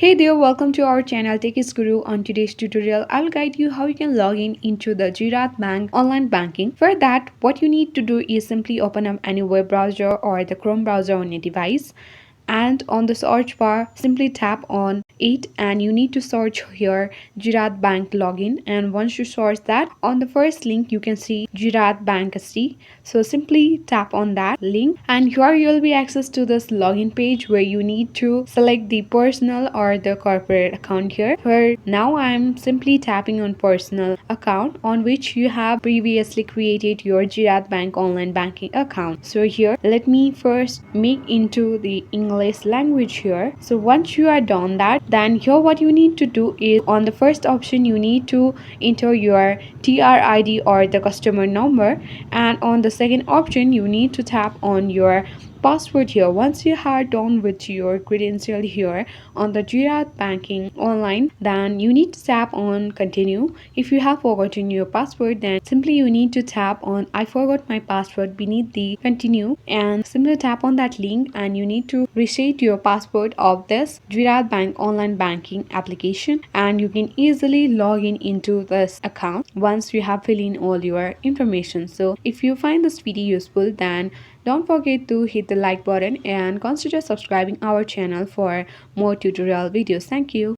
Hey there, welcome to our channel TechiesGuru. On today's tutorial, I'll guide you how you can log in into the Ziraat Bank online banking. For that, what you need to do is simply open up any web browser or the Chrome browser on your device, and on the search bar simply tap on it and you need to search here Ziraat Bank login. And once you search that, on the first link you can see Ziraat Bankasi, so simply tap on that link and here you'll be access to this login page where you need to select the personal or the corporate account. Here for now I'm simply tapping on personal account on which you have previously created your Ziraat Bank online banking account. So here let me first make into the English language here. So once you are done that, then here what you need to do is on the first option you need to enter your TRID or the customer number, and on the second option you need to tap on your password here. Once you are done with your credential here on the Ziraat banking online, then you need to tap on continue. If you have forgotten your password, then simply you need to tap on I forgot my password beneath the continue and simply tap on that link and you need to reset your password of this Ziraat bank online banking application and you can easily log in into this account once you have filled in all your information. So if you find this video useful, then don't forget to hit the like button and consider subscribing our channel for more tutorial videos. Thank you.